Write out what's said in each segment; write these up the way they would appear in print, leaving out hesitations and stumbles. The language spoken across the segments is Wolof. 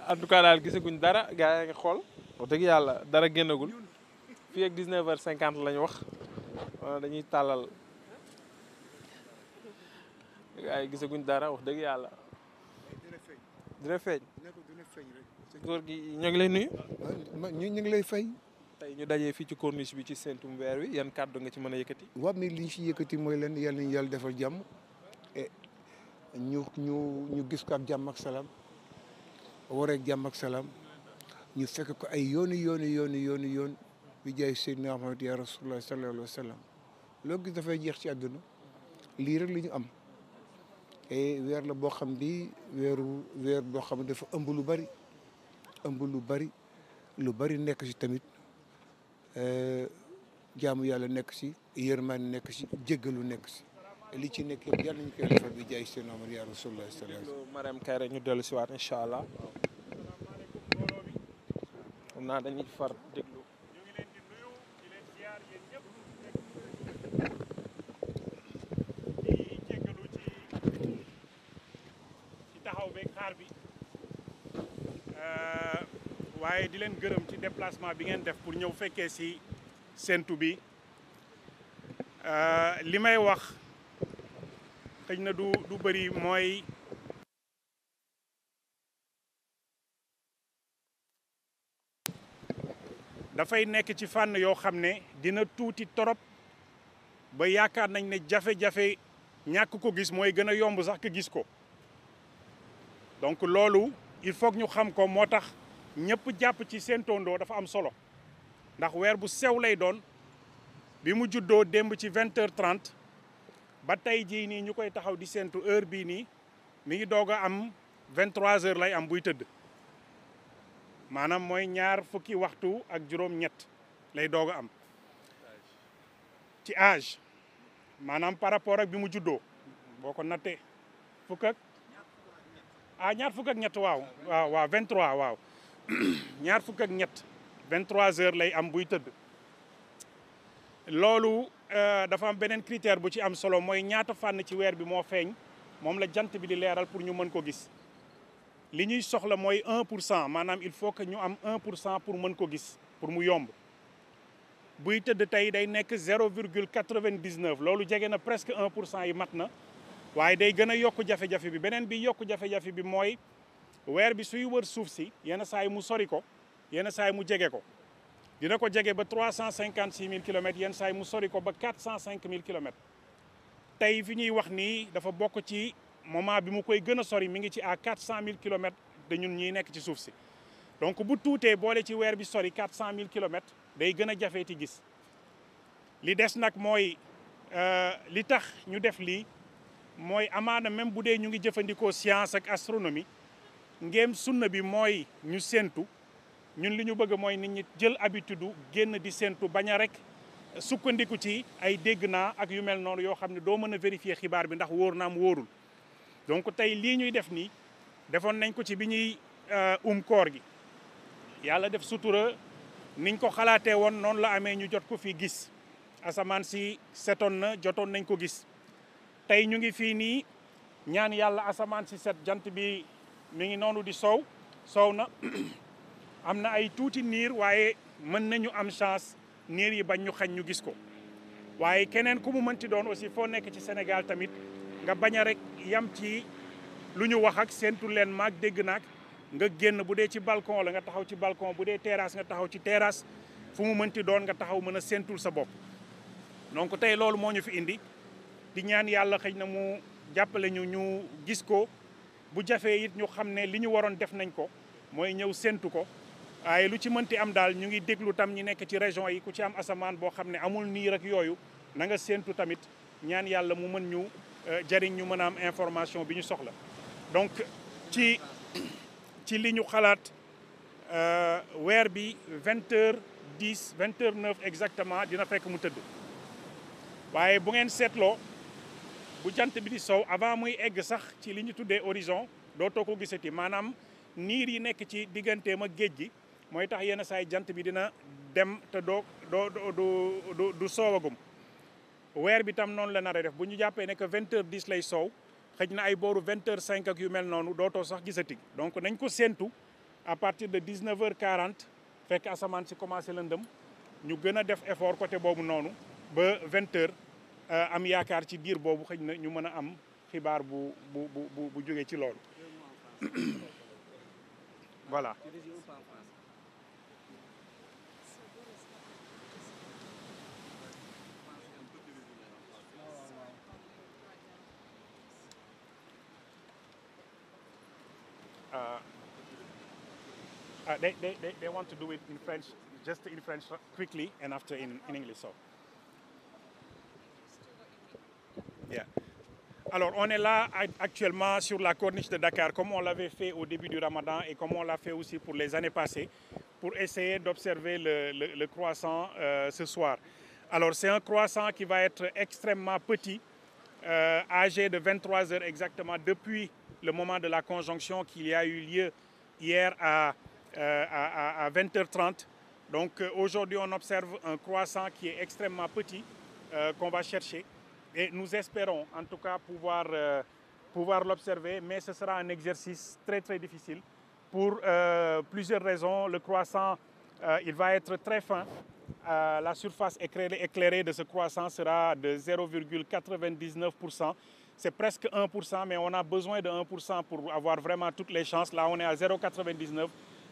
en tout cas daal gisaguñ dara gars yi nga xool wax dëgg yàlla dara génnagul fii ak 19h50 lañ wax dañuy tàllal gars yi gisaguñ dara wax dëgg yàlla. dina feeñ. góor gi ñoo ngi lay nuyu. ñu ngi lay fay. tey ñu dajee fii ci corniche bi ci séntum weer wi yan kàddu nga ci mën a yëkkati. waaw mais li ñu si yëkkati mooy leen yal nañu yàlla defal jàmm et ñu gis ko ak jàmm ak salaam waree ak jàmm ak salaam ñu fekk ko ay yoon bi jaay Seydina Muhammad ya Rasulullah sallallahu alayhi wa sallam loo gis dafay jeex ci àdduna lii rek li ñu am et weer la boo xam bi weer boo xam ne dafa ëmb lu bari nekk ci tamit jaamu yàlla nekk ci yërmande nekk ci jéggalu nekk ci li ci nekk yëpp yàlla nañu koy defal bi jaay Seydina Muhammad ya Rasulullah sallallahu alayhi wa sallam. Mariam Kairé ñu dellu si waat incha allah xam naa dañuy far déglu. waaye di leen gërëm ci déplacement bi ngeen def pour ñëw fekkee ci séntu bi li may wax xëy na du bëri mooy dafay nekk ci fànn yoo xam ne dina tuuti torop ba yaakaar nañ ne jafe-jafe ñàkk ko gis mooy gën a yomb sax ko gis ko donc loolu il faut que ñu xam ko moo tax ñëpp jàpp ci séentoondoo dafa am solo ndax weer bu sew lay doon bi mu juddoo démb ci 20h30 ba tey jii nii ñu koy taxaw di séentu heure bii nii mi ngi doog a am 23h lay am buy tëdd maanaam mooy ñaar fukki waxtu ak juróom-ñett lay doog a am ci âge maanaam par rapport ak bi mu juddoo boo ko nattee ñaar fukk ak ñett waaw 23 waaw ñaar fukk ak ñett 23h lay am buy tëdd loolu dafa am beneen critère bu ci am solo mooy ñaata fànn ci weer bi moo feeñ moom la jant bi di leeral pour ñu mën ko gis li ñuy soxla mooy 1% maanaam il faut que ñu am 1% pour mën ko gis pour mu yomb buy tëdd tey day nekk 0,99 loolu jege na presque 1% yi mat na waaye day gën a yokk jafe-jafe bi beneen bi yokk jafe-jafe bi mooy weer bi suy wër suuf si yenn saa yi mu sori ko yenn saa yi mu jege ko dina ko jege ba 356 000 kilomètres yenn saa yi mu sori ko ba 405 000 kilomètres tey fi ñuy wax nii dafa bokk ci moment bi mu koy gën a sori mi ngi ci à 400 000 kilomètres de ñun ñiy nekk ci suuf si donc bu tuutee boole ci weer bi sori 400 000 kilomètres day gën a jafeeti gis li des nag mooy li tax ñu def lii mooy amaana même bu dee ñu ngi jëfandikoo science ak astronomie ngéem sunna bi mooy ñu séentu ñun li ñu bëgg mooy nit ñi jël habitude génn di séentu bañ a rek sukkandiku ci ay dégg naa ak yu mel noonu yoo xam ne doo mën a vérifier xibaar bi ndax wóor naam wóorul donc tey lii ñuy def nii defoon nañ ko ci bi ñuy koor gi yàlla def sutura niñ ko xalaatee woon noonu la amee ñu jot ko fi gis asamaan si setoon na jotoon nañ ko gis tey ñu ngi fii nii ñaan yàlla asamaan si set jant bi mi ngi noonu di soow na am na ay tuuti niir waaye mën nañu am chance niir yi bañ ñu xañ ñu gis ko waaye keneen ku mu mënti doon aussi foo nekk ci Sénégal tamit nga bañ a rek yam ci lu ñu wax ak séentu leen maag dégg naag nga génn bu dee ci balcon la nga taxaw ci balcon bu dee terrasse nga taxaw ci terrasse fu mu mënti doon nga taxaw mën a séentul sa bopp donc tey loolu moo ñu fi indi di ñaan yàlla xëy na mu jàppale ñu gis ko bu jafee it ñu xam ne li ñu waroon def nañ ko mooy ñëw séentu ko waaye lu ci mënti am daal ñu ngi déglu tam ñi nekk ci région yi ku ci am asamaan boo xam ne amul niir ak yooyu na nga séentu tamit ñaan yàlla mu mën ñu jariñ ñu mën a am information bi ñu soxla donc ci li ñu xalaat weer bi 20h10 20h09 exactement dina fekk mu tëdd waaye bu ngeen seetloo bu jant bi di sow avant muy egg sax ci li ñu tuddee horizon dootoo ko gisati maanaam niir yi nekk ci digganteem ak géej gi mooy tax yenn saay jant bi dina dem te du soowagum weer bi tam noonu la nar a def bu ñu jàppee ne que 20h10 lay soow xëj na ay booru 20h05 ak yu mel noonu dootoo sax gisati donc nañ ko séentu à partir de 19h40 fekk asamaan si commencé lëndëm ñu gën a def effort côté boobu noonu ba 20h am yaakaar ci diir boobu xëj na ñu mën a am xibaar bu jógee ci loolu voilà. They want to do it in French, just in French quickly, and after in English. So, yeah. Alors, on est là actuellement sur la corniche de Dakar, comme on l'avait fait au début du Ramadan et comme on l'a fait aussi pour les années passées, pour essayer d'observer le croissant ce soir. Alors, c'est un croissant qui va être extrêmement petit, âgé de 23 heures exactement, depuis le moment de la conjonction qui a eu lieu hier à 20h30. Donc aujourd'hui, on observe un croissant qui est extrêmement petit, qu'on va chercher. Et nous espérons en tout cas pouvoir l'observer, mais ce sera un exercice très très difficile pour plusieurs raisons. Le croissant, il va être très fin. La surface éclairée de ce croissant sera de 0,99%. C'est presque 1%, mais on a besoin de 1% pour avoir vraiment toutes les chances. Là, on est à 0,99%.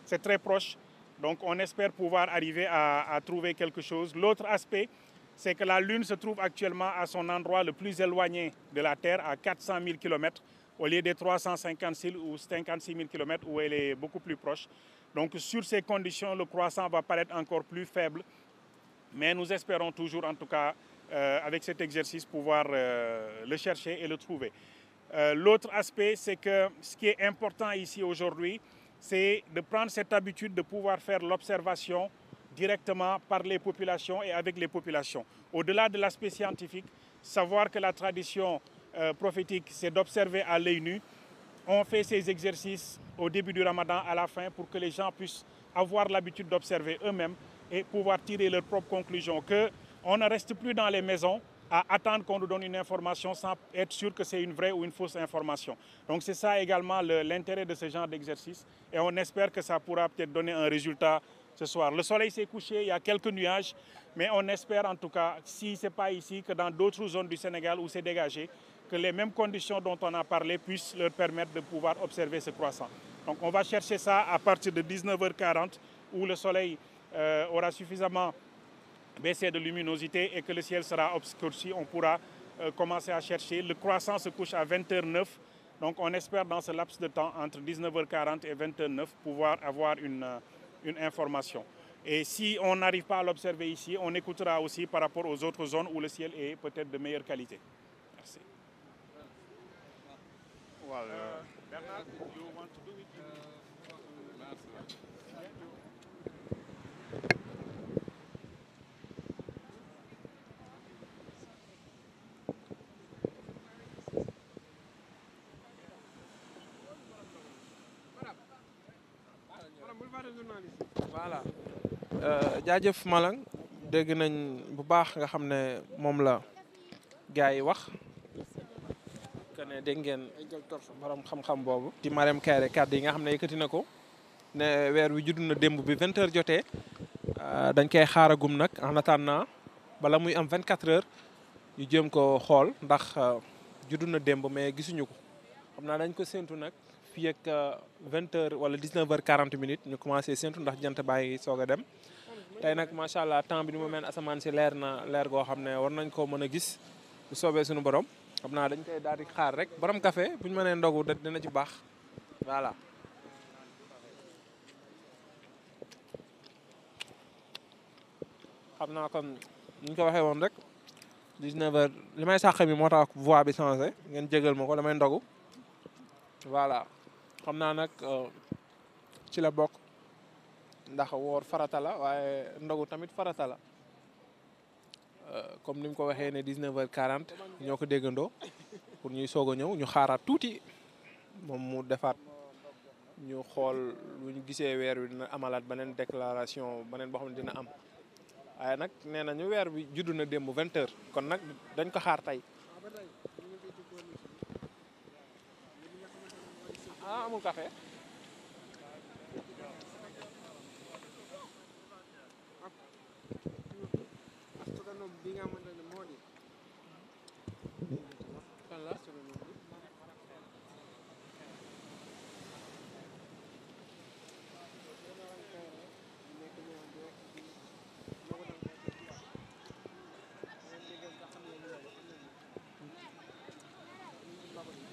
C'est très proche. Donc, on espère pouvoir arriver à trouver quelque chose. L'autre aspect, c'est que la Lune se trouve actuellement à son endroit le plus éloigné de la Terre, à 400 000 km, au lieu des 356 ou 56 000 km où elle est beaucoup plus proche. Donc, sur ces conditions, le croissant va paraître encore plus faible. Mais nous espérons toujours, en tout cas, avec cet exercice, pouvoir le chercher et le trouver. L'autre aspect, c'est que ce qui est important ici aujourd'hui, c'est de prendre cette habitude de pouvoir faire l'observation directement par les populations et avec les populations. Au-delà de l'aspect scientifique, savoir que la tradition prophétique, c'est d'observer à l'œil nu. On fait ces exercices au début du Ramadan, à la fin, pour que les gens puissent avoir l'habitude d'observer eux-mêmes et pouvoir tirer leurs propres conclusions. Qu'on ne reste plus dans les maisons à attendre qu'on nous donne une information sans être sûr que c'est une vraie ou une fausse information. Donc c'est ça également l'intérêt de ce genre d'exercice et on espère que ça pourra peut-être donner un résultat ce soir. Le soleil s'est couché, il y a quelques nuages, mais on espère en tout cas, si ce n'est pas ici, que dans d'autres zones du Sénégal où c'est dégagé, que les mêmes conditions dont on a parlé puissent leur permettre de pouvoir observer ce croissant. Donc on va chercher ça à partir de 19h40 où le soleil aura suffisamment baissé de luminosité et que le ciel sera obscurci. On pourra commencer à chercher. Le croissant se couche à 20h09. Donc on espère dans ce laps de temps, entre 19h40 et 20h09, pouvoir avoir une information. Et si on n'arrive pas à l'observer ici, on écoutera aussi par rapport aux autres zones où le ciel est peut-être de meilleure qualité. Merci. Bernard, you want to do it? Voilà jaajëf Malang dégg nañ bu baax nga xam ne moom la gars yi wax que ne dégg ngeen borom xam-xam boobu di Marème Kairé kàddu yi nga xam ne yëkkati na ko ne weer wi judd na démb bi 20h jotee dañ koy xaaragum nag en attendant bala muy am 24 heures ñu jéem ko xool ndax judd na démb mais gisuñu ko xam naa dañ ko séntu nag fii ak 20h wala 19h40 minutes ñu commencé séntu ndax jant baa ngi soog a dem tey nag macha allah temps bi ni mu mel asamaan si leer na leer goo xam ne war nañ koo mën a gis bu soobee suñu borom xam naa dañ koy daal di xaar rek borom café bu ñu mënee ndogu dina ci baax voilà. xam naa kon ni ñu ko waxee woon rek 19h li may sàq mi moo tax voix bi changé ngeen jégal ma ko damay ndogu voilà. xam naa nag ci la bokk ndax woor farata la waaye ndogu tamit farata la comme ni mu ko waxee ne 19h40 ñoo ko déggandoo pour ñuy soog a ñëw ñu xaaraat tuuti moom mu defaat ñu xool lu ñu gisee weer wi dina amalaat beneen déclaration beneen boo xam ne dina am waaye nag nee na ñu weer bi juddu na démb 20h kon nag dañ ko xaar tey. ah amul café astronomie bi nga xamante ne moo di kan la astronomie bi nekk ñoo di wax ci moo ko doon xeex ci wax ngeen déggal nga xam ne loolu xam nañ ñu mako ni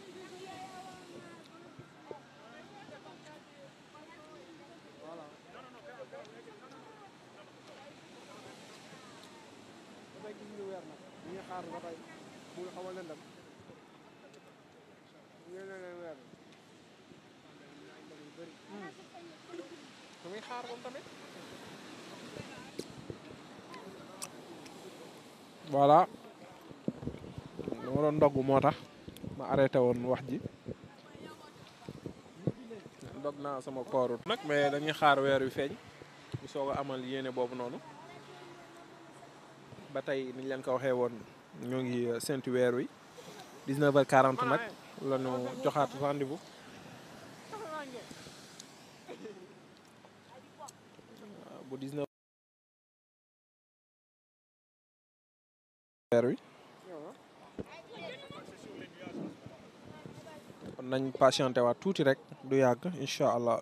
voilà dafay gis ñu weer nag ñu ngi xaar ba tey mu xaw a lëndam ñu leen weer yu bëri lu muy xaar moom tamit voilà dama doon ndogg moo tax ma arrêté woon wax ji dog naa sama kooru nag mais dañuy xaar weer wi feeñ ñu soog a amal yéene boobu noonu ba tey niñ leen ko waxee woon ñoo ngi séntu weer wi 19h40 nag la ñu joxaat rendez-vous bu 19 weer wi kon nañ patienté waat tuuti rek du yàgg incha allah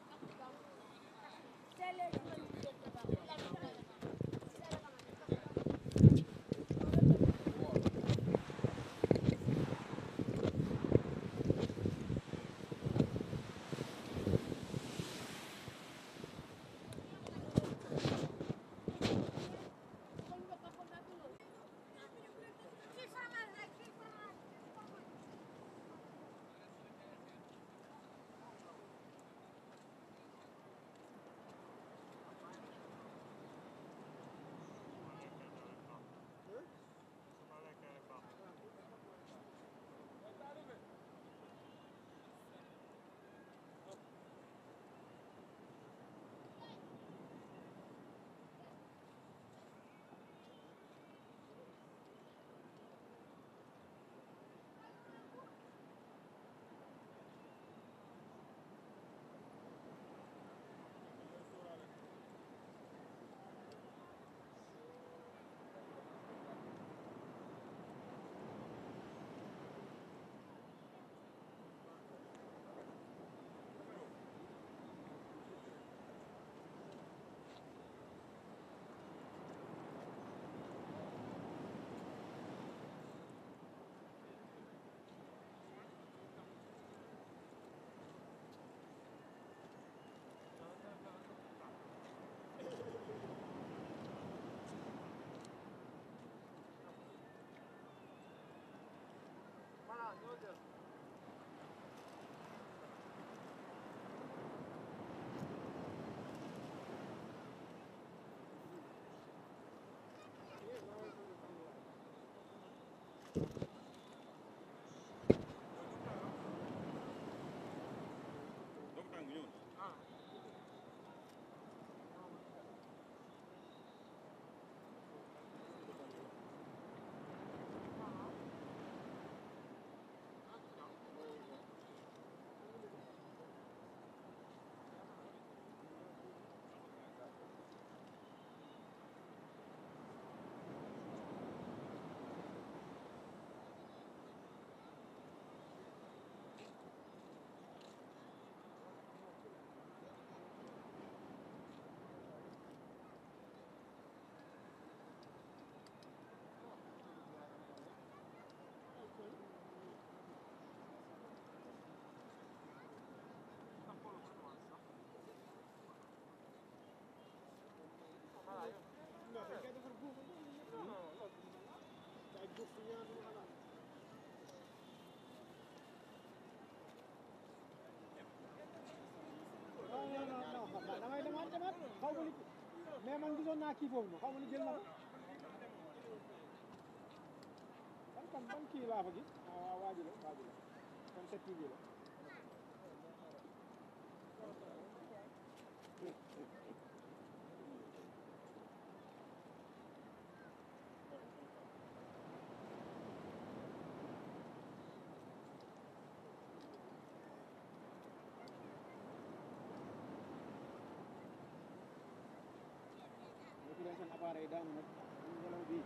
damay demaat xaw ma ni mais man gisoon naa kii foofu xaw ma ni jël na ko ban kii laa fa gis waa ji la kon cette TV la yi daanu nag ngelaw bi